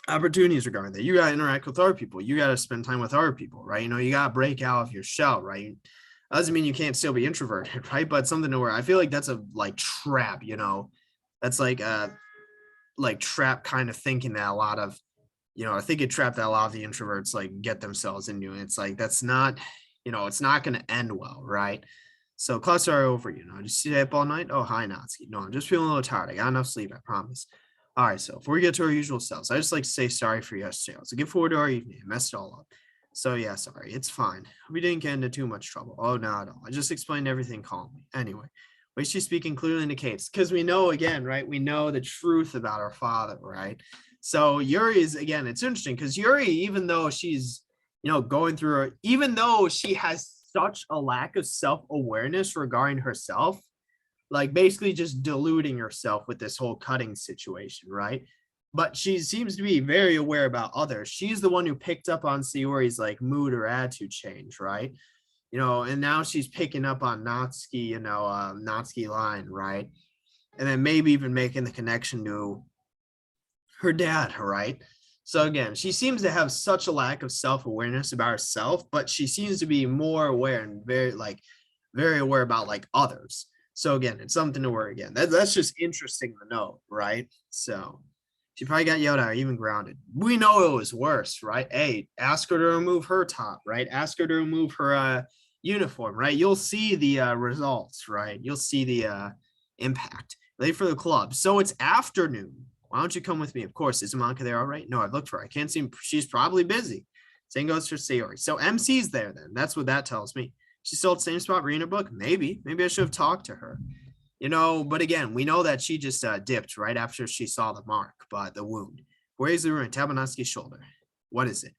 opportunities regarding that. You got to interact with other people. You got to spend time with other people, right? You got to break out of your shell, right? That doesn't mean you can't still be introverted, right? But something to where I feel like that's a like trap, that's like trap kind of thinking that a lot of I think it trapped that a lot of the introverts like get themselves into. And it's like, that's not, it's not going to end well, right? So class are over, just stay up all night. Oh, hi, Natsuki. No, I'm just feeling a little tired. I got enough sleep, I promise. All right, so before we get to our usual selves, I just like to say sorry for yesterday. So get forward to our evening. I messed it all up. So yeah, sorry. It's fine. We didn't get into too much trouble. Oh, not at all. I just explained everything calmly. Anyway, way she's speaking clearly indicates, because we know again, right? We know the truth about our father, right? So Yuri is, again, it's interesting because Yuri, even though she's, going through her, even though she has such a lack of self-awareness regarding herself, like basically just deluding herself with this whole cutting situation, right? But she seems to be very aware about others. She's the one who picked up on Sayori's like mood or attitude change, right? And now she's picking up on Natsuki, Natsuki line, right? And then maybe even making the connection to her dad, right? So again, she seems to have such a lack of self-awareness about herself, but she seems to be more aware and very aware about like others. So again, it's something to worry again. That's just interesting to know, right? So she probably got yelled at or even grounded. We know it was worse, right? Hey, ask her to remove her top, right? Ask her to remove her uniform, right? You'll see the results, right? You'll see the impact. Late for the club. So it's afternoon. Why don't you come with me? Of course. Is Monica there all right? No, I've looked for her. I can't see him. She's probably busy. Same goes for Sayori. So MC's there then. That's what that tells me. She's still at the same spot reading her book. Maybe I should have talked to her. But again, we know that she just dipped right after she saw the mark, but the wound. Where's the ruin? Tabanowski's shoulder. What is it?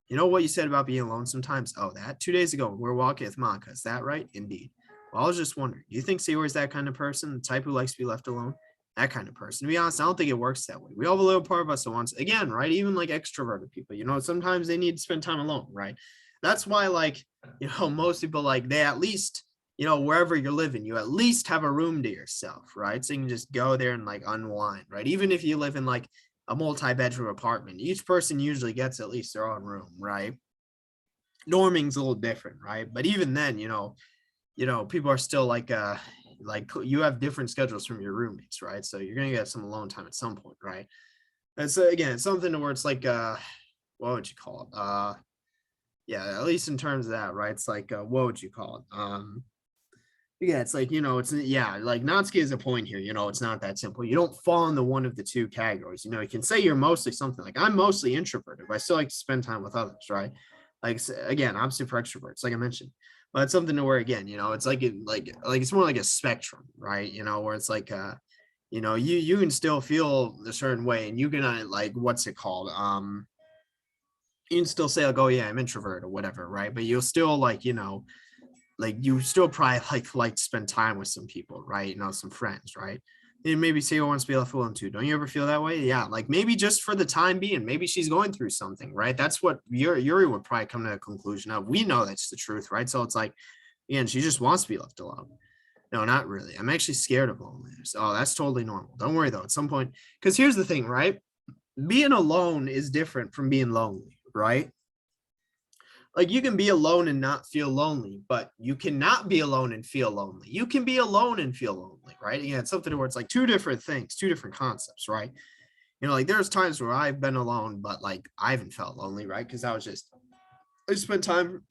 You know what you said about being alone sometimes? Oh, that 2 days ago, we're walking with Monica. Is that right? Indeed. Well, I was just wondering, do you think Sayori's that kind of person, the type who likes to be left alone? That kind of person. To be honest, I don't think it works that way. We all have a little part of us that wants, again, right? Even like extroverted people, sometimes they need to spend time alone, right? That's why, like, most people, like, they at least, wherever you're living, you at least have a room to yourself, right? So you can just go there and like unwind, right? Even if you live in like a multi-bedroom apartment, each person usually gets at least their own room, right? Norming's a little different, right? But even then, people are still like you have different schedules from your roommates, right? So you're gonna get some alone time at some point, right? And so again, it's something where it's like what would you call it? Yeah, at least in terms of that, right? It's like what would you call it? Yeah, it's like, it's like Natsuki is a point here, it's not that simple. You don't fall into one of the two categories. You can say you're mostly something, like I'm mostly introverted, but I still like to spend time with others, right? Like again, I'm super extroverts, like I mentioned. But it's something to where again, it's like it's more like a spectrum, right? Where it's like you can still feel a certain way, and you can like, what's it called? You can still say like, oh yeah, I'm introvert or whatever, right? But you'll still like, like you still probably like to spend time with some people, right? Some friends, right? And maybe say wants to be left alone too. Don't you ever feel that way? Yeah, like maybe just for the time being, maybe she's going through something, right? That's what Yuri would probably come to a conclusion of. We know that's the truth, right? So it's like, again, she just wants to be left alone. No, not really. I'm actually scared of loneliness. Oh, that's totally normal. Don't worry though. At some point, because here's the thing, right? Being alone is different from being lonely, right? Like you can be alone and not feel lonely, but you cannot be alone and feel lonely. You can be alone and feel lonely, right? Yeah, it's something where it's like two different things, two different concepts, right? Like there's times where I've been alone, but like I haven't felt lonely, right? Because I spent time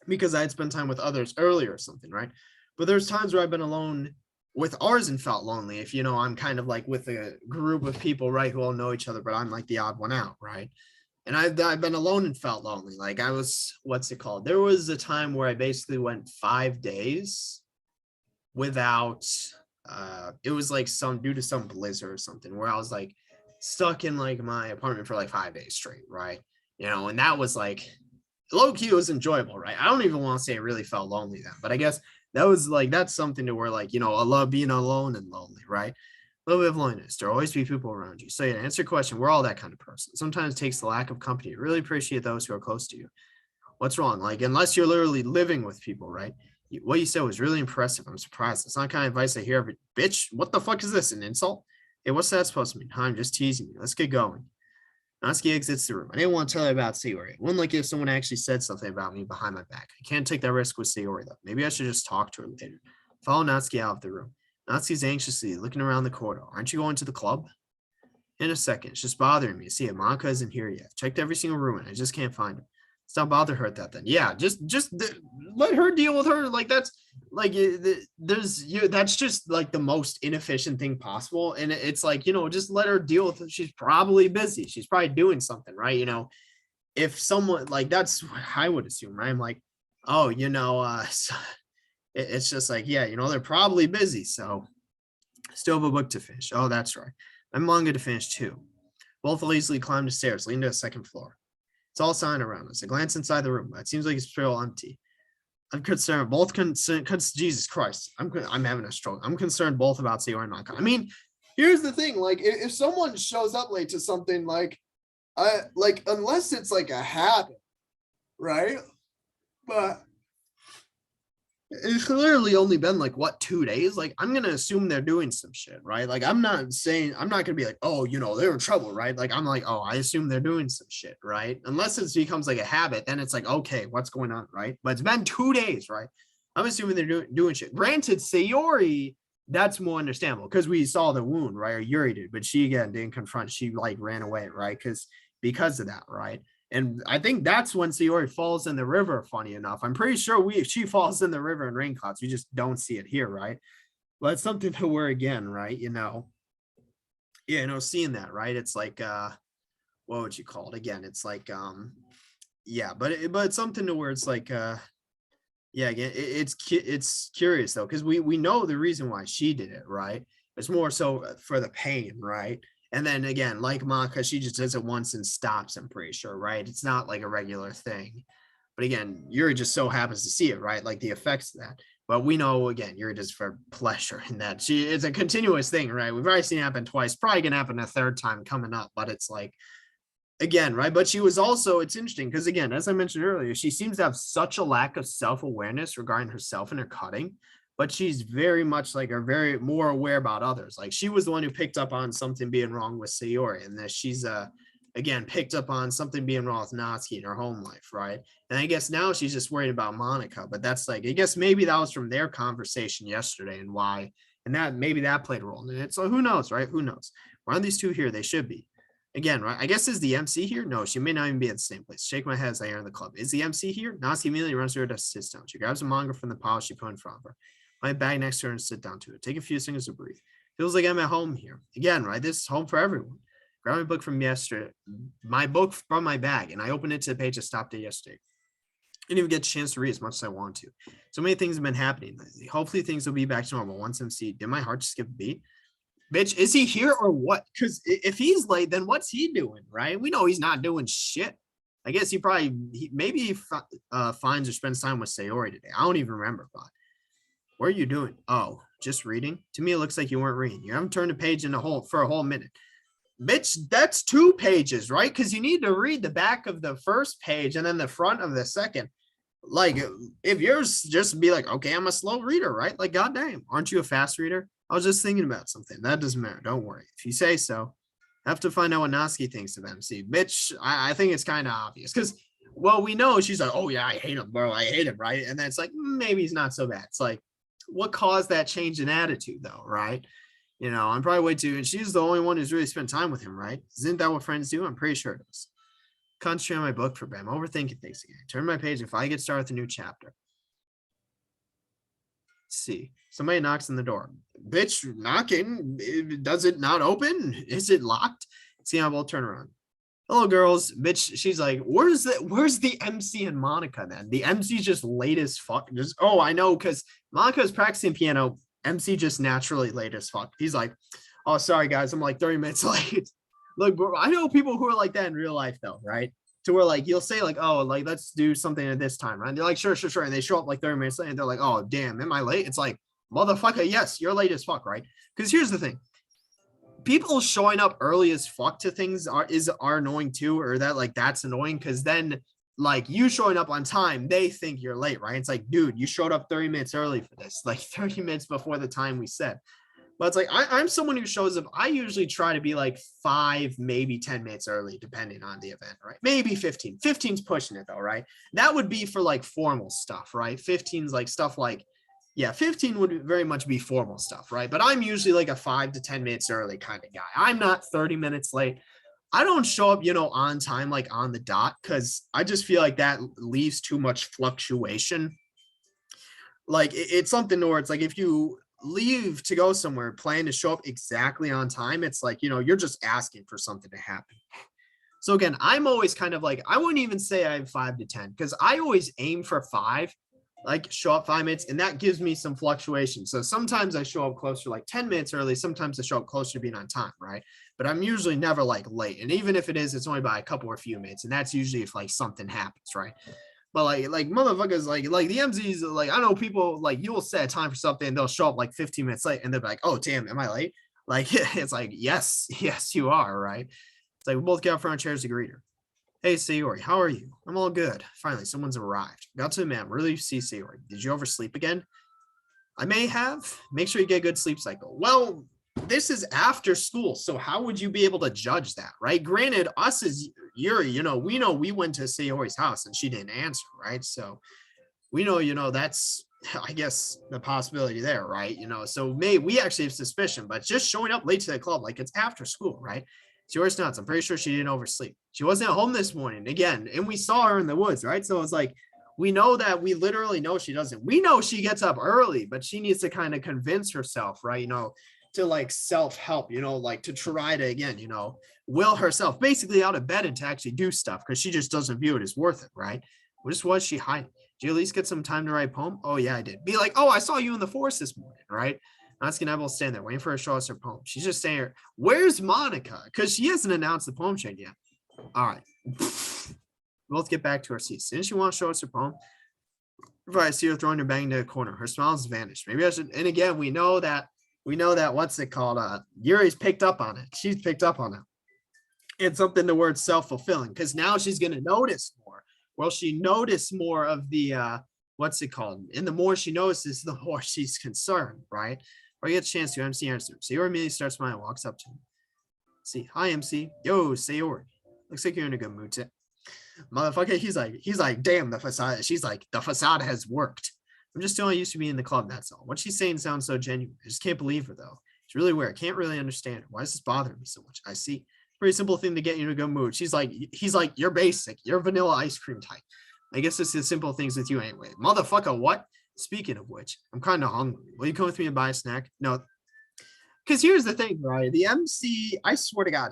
because I had spent time with others earlier or something, right? But there's times where I've been alone with ours and felt lonely. If I'm kind of like with a group of people, right, who all know each other, but I'm like the odd one out, right? And I've been alone and felt lonely. Like I was, what's it called? There was a time where I basically went 5 days without, it was like due to some blizzard or something, where I was like stuck in like my apartment for like 5 days straight, right? And that was like, low key, it was enjoyable, right? I don't even want to say I really felt lonely then, but I guess that was like, that's something to where like, I love being alone and lonely, right? A little bit of loneliness. There will always be people around you. So yeah, to answer your question, we're all that kind of person. Sometimes it takes the lack of company to really appreciate those who are close to you. What's wrong? Like, unless you're literally living with people, right? What you said was really impressive. I'm surprised. It's not kind of advice I hear every bitch. What the fuck is this? An insult? Hey, what's that supposed to mean? I'm just teasing you. Let's get going. Natsuki exits the room. I didn't want to tell her about Sayori. It wouldn't like if someone actually said something about me behind my back. I can't take that risk with Sayori though. Maybe I should just talk to her later. Follow Natsuki out of the room. Natsuki's anxiously looking around the corridor. Aren't you going to the club? In a second. It's just bothering me. See, Monica isn't here yet. Checked every single room and I just can't find him. Stop bother her at that then. Yeah, just let her deal with her. Like that's like that's just like the most inefficient thing possible. And it's like, just let her deal with it. She's probably busy. She's probably doing something, right? If someone like that's what I would assume, right? I'm like, oh, it's just like, yeah, they're probably busy. So still have a book to finish. Oh, that's right. I'm manga to finish too. Both lazily climb the stairs, lean to the second floor. It's all silent around us. I glance inside the room. It seems like it's still empty. I'm concerned. Jesus Christ. I'm having a stroke. I'm concerned both about Sayori and Maka. I mean, here's the thing. Like, if someone shows up late to something, unless it's like a habit, right? But it's literally only been like 2 days. Like, I'm gonna assume they're doing some shit, right? Like, I'm not gonna be like, oh, they're in trouble, right? Like, I'm like, oh, I assume they're doing some shit, right? Unless it becomes like a habit, then it's like, okay, what's going on, right? But it's been 2 days, right? I'm assuming they're doing shit. Granted, Sayori, that's more understandable because we saw the wound, right? Or Yuri did, but she again didn't confront. She like ran away, right? Because of that, right? And I think that's when Sayori falls in the river, funny enough. I'm pretty sure she falls in the river in rain clouds. We just don't see it here, right? But it's something to where again, right? Seeing that, right? It's like what would you call it? Again, it's like yeah, but it's something to where it's like yeah, again, it's curious though, because we know the reason why she did it, right? It's more so for the pain, right? And then again, like Maka, she just does it once and stops, I'm pretty sure, right? It's not like a regular thing. But again, Yuri just so happens to see it, right? Like the effects of that. But we know, again, Yuri does for pleasure in that. It's a continuous thing, right? We've already seen it happen twice, probably going to happen a third time coming up. But it's like, again, right? But she was also, it's interesting because, again, as I mentioned earlier, she seems to have such a lack of self-awareness regarding herself and her cutting. But she's very much like very more aware about others. Like she was the one who picked up on something being wrong with Sayori, and that she's again picked up on something being wrong with Natsuki in her home life, right? And I guess now she's just worried about Monica, but that's like, I guess maybe that was from their conversation yesterday and why, and that maybe that played a role in it. So who knows, right? Who knows? Why aren't these two here? They should be. Again, right? I guess is the MC here? No, she may not even be at the same place. Shake my head as I enter the club. Is the MC here? Natsuki immediately runs to her desk, sits down. She grabs a manga from the pile she put in front of her. My bag next to her and sit down to it. Take a few seconds to breathe. Feels like I'm at home here. Again, right? This is home for everyone. Grab my book from yesterday, my book from my bag, and I opened it to the page I stopped at yesterday. Didn't even get a chance to read as much as I want to. So many things have been happening lately. Hopefully things will be back to normal once MC. Did my heart skip a beat? Bitch, is he here or what? Because if he's late, then what's he doing, right? We know he's not doing shit. I guess maybe he finds or spends time with Sayori today. I don't even remember, but what are you doing? Oh, just reading? To me, it looks like you weren't reading. You haven't turned a page for a whole minute. Bitch, that's 2 pages, right? Because you need to read the back of the first page and then the front of the second. Like, if yours just be like, okay, I'm a slow reader, right? Like, goddamn, aren't you a fast reader? I was just thinking about something. That doesn't matter. Don't worry. If you say so, I have to find out what Natsuki thinks of MC. Bitch, I think it's kind of obvious because, well, we know she's like, oh, yeah, I hate him, bro. I hate him, right? And then it's like, maybe he's not so bad. It's like, what caused that change in attitude, though, right? I'm probably way too, and she's the only one who's really spent time with him, right? Isn't that what friends do? I'm pretty sure it is. Concentrate on my book for a bit. I'm overthinking things again. Turn my page if I get started with a new chapter. Let's see. Somebody knocks on the door. Bitch, knocking. Does it not open? Is it locked? See, I will turn around. Hello, girls. Bitch, she's like, where's the MC and Monica then? The MC's just late as fuck. Oh, I know, because Monica's practicing piano. MC just naturally late as fuck. He's like, oh, sorry, guys. I'm like 30 minutes late. Look, bro, I know people who are like that in real life, though, right? To where, like, you'll say, like, oh, like, let's do something at this time, right? And they're like, sure. And they show up like 30 minutes late, and they're like, oh, damn, am I late? It's like, motherfucker, yes, you're late as fuck, right? Because here's the thing. People showing up early as fuck to things are annoying too, or that like that's annoying because then like you showing up on time, they think you're late, right? It's like, dude, you showed up 30 minutes early for this, like 30 minutes before the time we said. But it's like I'm someone who shows up. I usually try to be like 5, maybe 10 minutes early, depending on the event, right? Maybe 15. 15's pushing it though, right? That would be for like formal stuff, right? 15's like stuff like Yeah, 15 would very much be formal stuff, right? But I'm usually like a 5 to 10 minutes early kind of guy. I'm not 30 minutes late. I don't show up, on time, like on the dot, because I just feel like that leaves too much fluctuation. Like it's something where it's like if you leave to go somewhere, plan to show up exactly on time, it's like, you're just asking for something to happen. So again, I'm always kind of like, I wouldn't even say I have 5 to 10 because I always aim for 5, like show up 5 minutes, and that gives me some fluctuation. So sometimes I show up closer, like 10 minutes early. Sometimes I show up closer to being on time, right? But I'm usually never like late. And even if it is, it's only by a couple or few minutes. And that's usually if like something happens, right? But like motherfuckers, like the MZs, like I know people like you'll set a time for something, they'll show up like 15 minutes late, and they're like, "Oh damn, am I late?" Like it's like yes, you are, right? It's like we both get up front of chairs to greet her. Hey Sayori, how are you? I'm all good. Finally, someone's arrived. Got to admit, I'm really see Sayori. Did you oversleep again? I may have. Make sure you get a good sleep cycle. Well, this is after school, so how would you be able to judge that, right? Granted, us as Yuri, we know we went to Sayori's house and she didn't answer, right? So we know, that's I guess the possibility there, right? So we actually have suspicion, but just showing up late to the club, like it's after school, right? Sayori's nuts. I'm pretty sure she didn't oversleep. She wasn't at home this morning again, and we saw her in the woods, right? So it's like we know that we literally know she doesn't. We know she gets up early, but she needs to kind of convince herself, right? To like self-help, like to try to, again, will herself basically out of bed and to actually do stuff because she just doesn't view it as worth it, right? Just was she hiding? Did you at least get some time to write a poem? Oh, yeah, I did. Be like, oh, I saw you in the forest this morning, right? Asking Neville stand there waiting for her to show us her poem. She's just saying, here, where's Monica? Because she hasn't announced the poem chain yet. All right. Both get back to our seats. Didn't she want to show us her poem? If I see her throwing her bag into a corner, her smile's vanished. Maybe I should. And again, we know that what's it called? Yuri's picked up on it. She's picked up on it. It's something the word self-fulfilling because now she's going to notice more. Well, she noticed more of the what's it called? And the more she notices, the more she's concerned, right? Or you get a chance to MC answer. Sayori immediately starts smiling, walks up to him. See, hi MC. Yo, Sayori. Looks like you're in a good mood today. Motherfucker, he's like, damn, the facade. She's like, the facade has worked. I'm just still used to being in the club, that's all. What she's saying sounds so genuine. I just can't believe her, though. It's really weird. I can't really understand her. Why does this bother me so much? I see. Pretty simple thing to get you in a good mood. He's like, you're basic. You're vanilla ice cream type. I guess it's the simple things with you anyway. Motherfucker, what? Speaking of which, I'm kind of hungry. Will you come with me and buy a snack? No. Because here's the thing, right? The MC, I swear to God,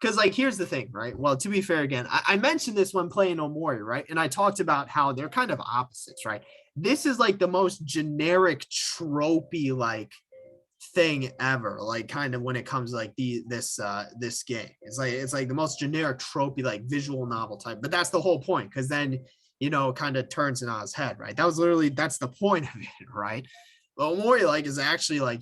because like here's the thing, right? Well, to be fair, again, I mentioned this when playing Omori, right? And I talked about how they're kind of opposites, right? This is like the most generic tropey like thing ever, like kind of when it comes to like this game. It's like the most generic tropey like visual novel type, but that's the whole point because then kind of turns it on his head, right? That's the point of it, right? But Omori like is actually like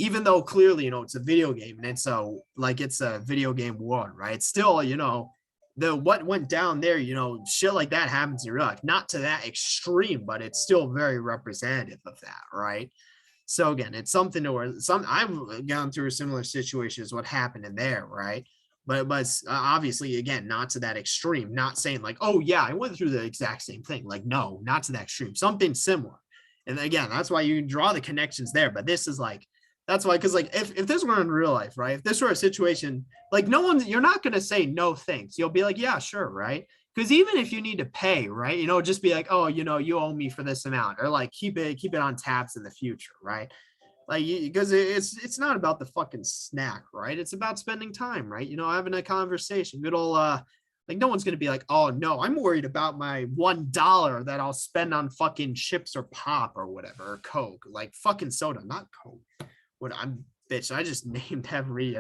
even though clearly it's a video game and it's a video game world, right? It's still what went down there, shit like that happens in real life. Not to that extreme, but it's still very representative of that, right? So again, it's something to where I've gone through a similar situation as what happened in there, right? But obviously, again, not to that extreme. Not saying like, oh yeah, I went through the exact same thing. Like, no, not to that extreme. Something similar. And again, that's why you draw the connections there. But this is like, that's why, because like if this were in real life, right? If this were a situation, like you're not gonna say no thanks. You'll be like, yeah, sure, right? Because even if you need to pay, right, just be like, oh, you owe me for this amount, or like keep it on tabs in the future, right? Like because it's not about the fucking snack, right? It's about spending time, right? Having a conversation. Good old like no one's gonna be like, oh no, I'm worried about my $1 that I'll spend on fucking chips or pop or whatever, or Coke, like fucking soda, not Coke. What I just named every,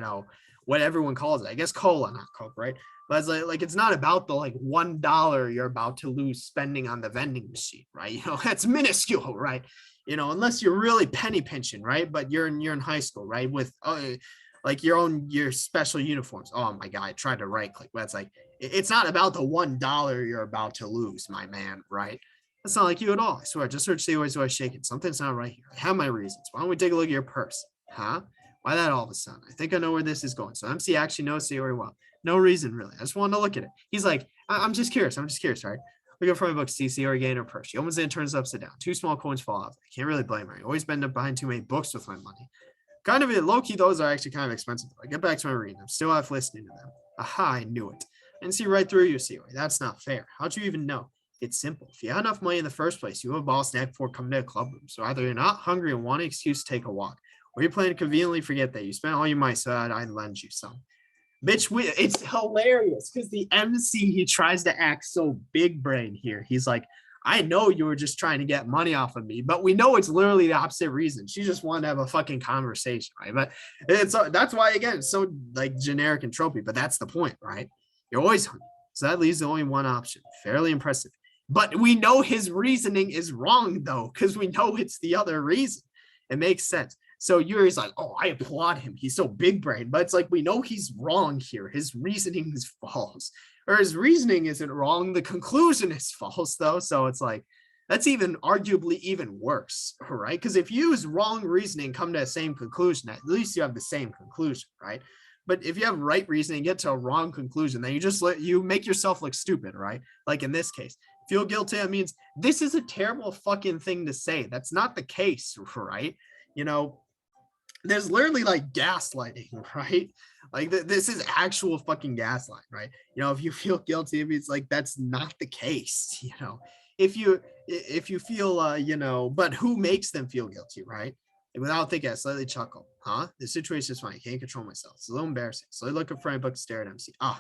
what everyone calls it. I guess cola, not Coke, right? But it's like it's not about the like $1 you're about to lose spending on the vending machine, right? That's minuscule, right? Unless you're really penny pinching, right? But you're in high school, right? With like your special uniforms. Oh my God, I tried to right click, but it's like it's not about the $1 you're about to lose, my man, right? That's not like you at all. I swear. I just heard Sayori's voice shaking. Something's not right here. I have my reasons. Why don't we take a look at your purse? Huh? Why that all of a sudden? I think I know where this is going. So MC actually knows Sayori well. No reason, really. I just wanted to look at it. He's like, I'm just curious. Right? Look at front book, CC or gain or purse. She opens it and turns it upside down. 2 small coins fall out. I can't really blame her. I always bend up behind too many books with my money. Kind of low-key, those are actually kind of expensive. I get back to my reading. I'm still half listening to them. Aha, I knew it. I didn't see right through you, Sayori. That's not fair. How'd you even know? It's simple. If you had enough money in the first place, you would have bought a snack before coming to a club room. So either you're not hungry and want an excuse to take a walk, or you're planning to conveniently forget that you spent all your money so that I'd lend you some. Bitch, it's hilarious because the MC, he tries to act so big brain here. He's like, I know you were just trying to get money off of me, but we know it's literally the opposite reason. She just wanted to have a fucking conversation, right? But that's why, again, it's so like generic and tropey, but that's the point, right? You're always hungry. So that leaves only one option. Fairly impressive. But we know his reasoning is wrong, though, because we know it's the other reason. It makes sense. So Yuri's like, oh, I applaud him. He's so big brain. But it's like, we know he's wrong here. His reasoning is false. Or his reasoning isn't wrong. The conclusion is false, though. So it's like, that's even arguably even worse, right? Because if you use wrong reasoning, come to the same conclusion, at least you have the same conclusion, right? But if you have right reasoning, get to a wrong conclusion, then you make yourself look stupid, right? Like in this case, feel guilty, it means this is a terrible fucking thing to say. That's not the case, right? You know, there's literally like gaslighting, right? Like this is actual fucking gaslight, right? You know, if you feel guilty, it's like that's not the case. You know, if you feel you know, but who makes them feel guilty, right? And without thinking, I slightly chuckle. Huh? The situation is fine. I can't control myself. It's a little embarrassing. So I look at Frank Book, stare at MC. I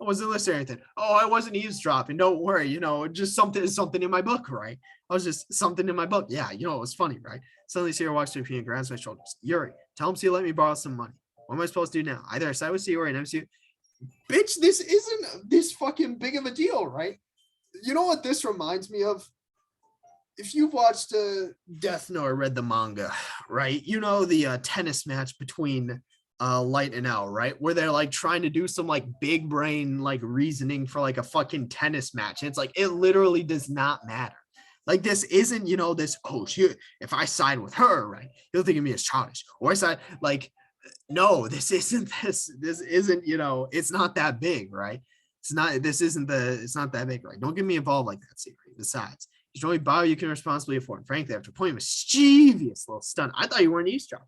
wasn't listening to anything. Oh, I wasn't eavesdropping. Don't worry. You know, just something in my book, right? I was just something in my book. Yeah, you know, it was funny, right? Suddenly Sayori walks to me and grabs my shoulders. Yuri, tell MC to let me borrow some money. What am I supposed to do now? Either I side with Sayori and MC. Bitch, this isn't this fucking big of a deal, right? You know what this reminds me of? If you've watched Death Note or read the manga, right? You know the tennis match between Light and L, right? Where they're like trying to do some like big brain like reasoning for like a fucking tennis match. And it's like, it literally does not matter. Like this isn't, you know, this, oh, if I side with her, right, he'll think of me as childish. Or I side, like, no, this isn't, you know, it's not that big, right? It's not that big, right? Don't get me involved like that, secret. Besides, he's only borrow you can responsibly afford. And frankly, after pointing mischievous little stunt, I thought you weren't eavesdropping.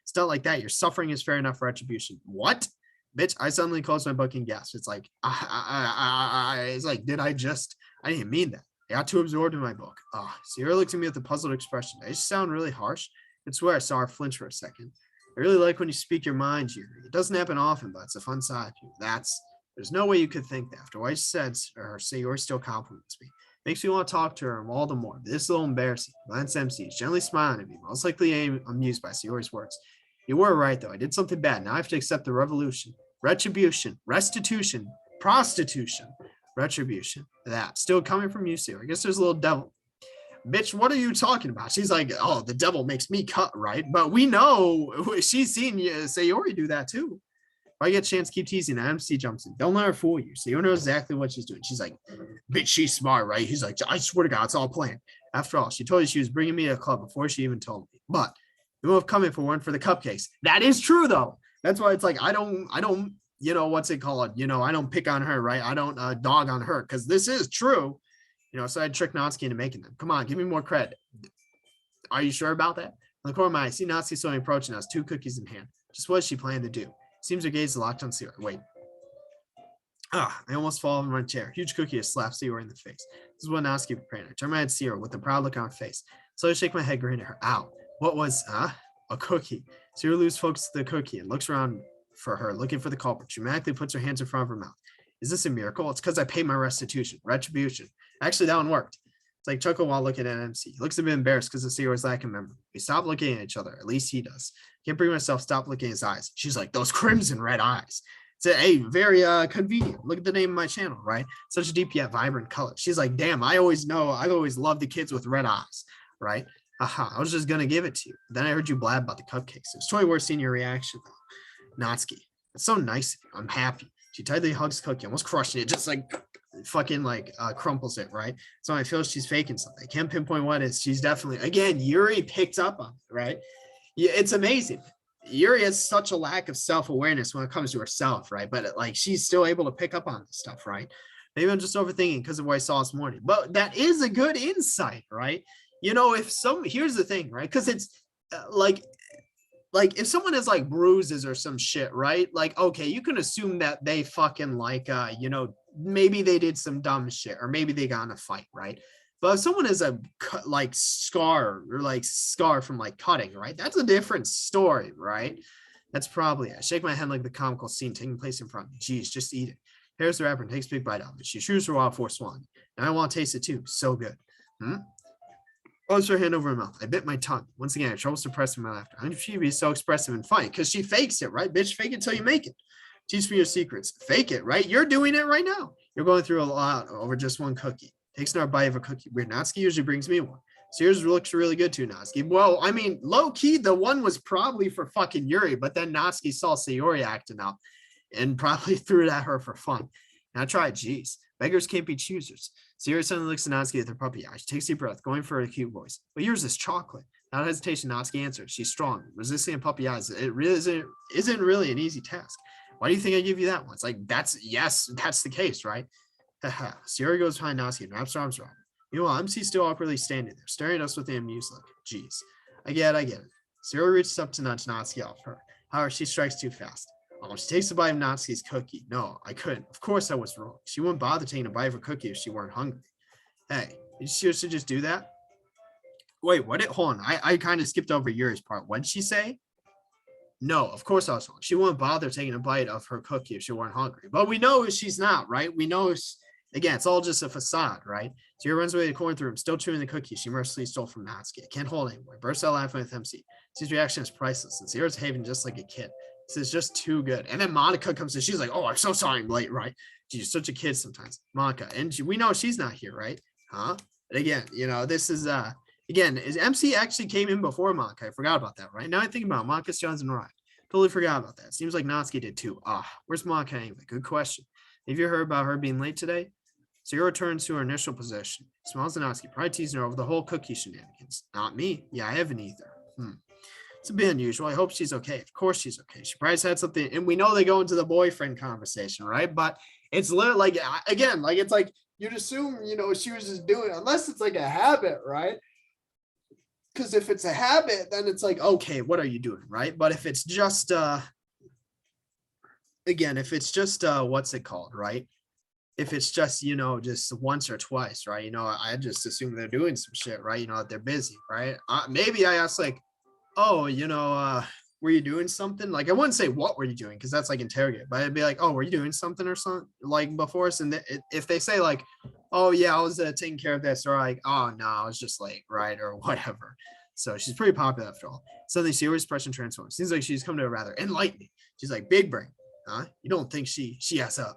Stuff like that, your suffering is fair enough for retribution. What? Bitch, I suddenly closed my book and gasped. It's like, it's like, I didn't mean that. I got too absorbed in my book. Sierra looked at me with a puzzled expression. I just sound really harsh. I swear I saw her flinch for a second. I really like when you speak your mind, Yuri. It doesn't happen often, but it's a fun side of you. There's no way you could think that. After what I said, or Sayori still compliments me. Makes me want to talk to her all the more. This is a little embarrassing. Lance MC is gently smiling at me, most likely amused by Sayori's words. You were right, though. I did something bad. Now I have to accept the retribution, restitution, prostitution, retribution. That still coming from you, Sayori. I guess there's a little devil. Bitch, what are you talking about? She's like, oh, the devil makes me cut, right? But we know she's seen Sayori do that too. If I get a chance, keep teasing. MC jumps in. Don't let her fool you. So you know exactly what she's doing. She's like, bitch, she's smart, right? He's like, I swear to God, it's all planned. After all, she told you she was bringing me to a club before she even told me. But you would have come in for one for the cupcakes. That is true, though. That's why it's like, I don't, you know, what's it called? You know, I don't pick on her, right? I don't dog on her because this is true. You know, so I tricked Natsuki into making them. Come on, give me more credit. Are you sure about that? On the corner of my eye, I see Natsuki slowly approaching us, 2 cookies in hand. Just what is she planning to do? Seems her gaze is locked on Sayori. Wait. I almost fall in my chair. Huge cookie has slapped Sayori in the face. This is what Natsuki prepared. I turn my head to Sayori with a proud look on her face. So I shake my head, grinning at her. Ow. What was, a cookie? Sayori loses focus to the cookie and looks around for her, looking for the culprit. She dramatically puts her hands in front of her mouth. Is this a miracle? It's because I paid my restitution. Retribution. Actually, that one worked. It's like chuckle while looking at MC. He looks a bit embarrassed because of Sayori's lack of memory. We stop looking at each other. At least he does. Can't bring myself stop looking at his eyes. She's like, those crimson red eyes. It's very convenient. Look at the name of my channel, right? Such a deep yet vibrant color. She's like, damn, I've always loved the kids with red eyes, right? I was just gonna give it to you. Then I heard you blab about the cupcakes. It was totally worth seeing your reaction though. Natsuki. It's so nice. I'm happy. She tightly hugs Cookie, almost crushing it, just like fucking like crumples it, right? So I feel she's faking something. I can't pinpoint what it is. She's definitely, again, Yuri picked up on it, right? Yeah, it's amazing. Yuri has such a lack of self-awareness when it comes to herself, right? But like she's still able to pick up on this stuff, right? Maybe I'm just overthinking because of what I saw this morning. But that is a good insight, right? You know, if some here's the thing, right? Because it's like if someone has like bruises or some shit, right? Like, okay, you can assume that they fucking like you know, maybe they did some dumb shit or maybe they got in a fight, right? But if someone has a like scar from like cutting, right? That's a different story, right? That's probably it. I shake my head like the comical scene taking place in front of me. Geez, just eat it. Here's the rapper and takes a big bite out of it. She chews her wild force swallowing. And I want to taste it too. So good. Close her hand over her mouth. I bit my tongue. Once again, I trouble suppressing my laughter. How she be so expressive and funny? Because she fakes it, right? Bitch, fake it till you make it. Teach me your secrets. Fake it, right? You're doing it right now. You're going through a lot over just one cookie. Takes another bite of a cookie. Weird. Natsuki usually brings me one. So yours looks really good too, Natsuki. Well, I mean, low key, the one was probably for fucking Yuri, but then Natsuki saw Sayori acting up and probably threw it at her for fun. And I tried, geez. Beggars can't be choosers. Sayori suddenly looks at Natsuki with her puppy eyes. She takes a deep breath, going for a cute voice. But yours is chocolate. Without hesitation, Natsuki answers. She's strong, resisting a puppy eyes. It really isn't really an easy task. Why do you think I give you that one? It's like, that's the case, right? Haha. Sayori goes behind Natsuki and wraps her arms around her. Meanwhile, MC still awkwardly standing there, staring at us with an amused look. Jeez. I get it. Sayori reaches up to nudge Natsuki off her. However, she strikes too fast. She takes a bite of Natsuki's cookie. No, I couldn't. Of course I was wrong. She wouldn't bother taking a bite of her cookie if she weren't hungry. Hey, did she just do that? Wait, what? Hold on. I kind of skipped over Yuri's part. What did she say? No, of course I was wrong. She wouldn't bother taking a bite of her cookie if she weren't hungry. But we know she's not, right? We know, again, it's all just a facade, right? Sayori runs away to the corner of the room, still chewing the cookie she mercilessly stole from Natsuki. I can't hold anymore. Bursts out laughing with MC. His reaction is priceless, and Sayori's behaving just like a kid. This is just too good. And then Monica comes in. She's like, oh, I'm so sorry I'm late, right? She's such a kid sometimes. Monica. And we know she's not here, right? Huh? But again, you know, this is, again, is MC actually came in before Monica. I forgot about that, right? Now I think about it, Monica still hasn't arrived. Totally forgot about that. Seems like Natsuki did too. Where's Monica anyway? Good question. Have you heard about her being late today? Sayori returns to her initial position. Smiles at Natsuki, probably teasing her over the whole cookie shenanigans. Not me. Yeah, I haven't either. It's a bit unusual. I hope she's okay. Of course she's okay. She probably said something, and we know they go into the boyfriend conversation, right? But it's literally like, again, like it's like you'd assume, you know, she was just doing it, unless it's like a habit, right? Because if it's a habit, then it's like, okay, what are you doing, right? But if it's just, again, if it's just, what's it called, right? If it's just, you know, just once or twice, right? You know, I just assume they're doing some shit, right? You know, that they're busy, right? Maybe I ask like, oh, you know, were you doing something? Like, I wouldn't say what were you doing, because that's like interrogate, but I'd be like, oh, were you doing something or something like before us? And if they say like, oh yeah, I was taking care of this, or like, oh no, I was just late, right, or whatever. So she's pretty popular after all. Suddenly Sayori's expression transforms. Seems like she's come to a rather enlightening. She's like, big brain, huh? You don't think she has a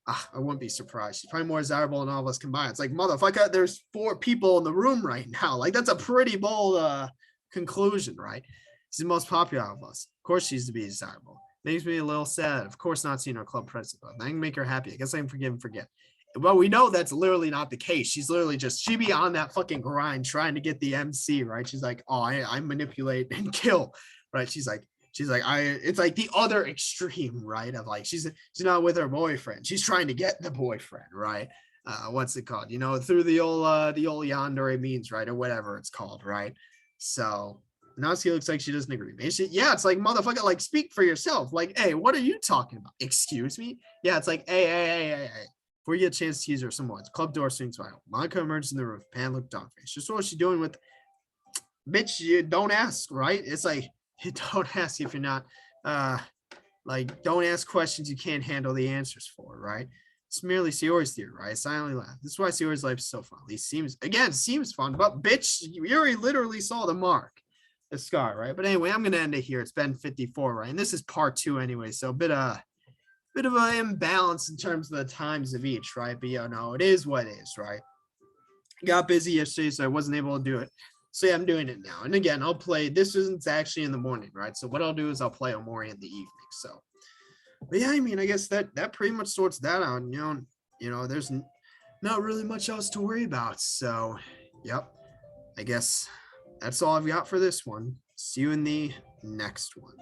I wouldn't be surprised. She's probably more desirable than all of us combined. It's like, motherfucker, there's 4 people in the room right now. Like, that's a pretty bold conclusion, right? She's the most popular of us. Of course she's to be desirable. Makes me a little sad. Of course not seeing our club president, but I can make her happy. I guess I can forgive and forget. Well, we know that's literally not the case. She's literally just, she be on that fucking grind trying to get the MC, right? She's like, oh, I manipulate and kill, right? She's like, it's like the other extreme, right? Of like, she's not with her boyfriend. She's trying to get the boyfriend, right? What's it called? You know, through the old yandere means, right? Or whatever it's called, right? So now she looks like she doesn't agree. Yeah, it's like, motherfucker, like, speak for yourself. Like, hey, what are you talking about? Excuse me? Yeah, it's like, hey. Before you get a chance to tease her some more, the club door swings wide. Monica emerges in the room. Pan looked dog face. Just what she's doing with, bitch, you don't ask, right? It's like, you don't ask if you're not, like, don't ask questions you can't handle the answers for, right? It's merely Sayori's theory, right? I silently laugh. This is why Sayori's life is so fun. At least seems fun, but bitch, Yuri literally saw the mark, the scar, right? But anyway, I'm going to end it here. It's been 54, right? And this is part 2 anyway, so a bit of an imbalance in terms of the times of each, right? But you know, it is what it is, right? Got busy yesterday, so I wasn't able to do it. So yeah, I'm doing it now. And again, I'll play, this isn't actually in the morning, right? So what I'll do is I'll play Omori in the evening. So, but yeah, I mean, I guess that pretty much sorts that out. You know, there's not really much else to worry about. So, yep, I guess that's all I've got for this one. See you in the next one.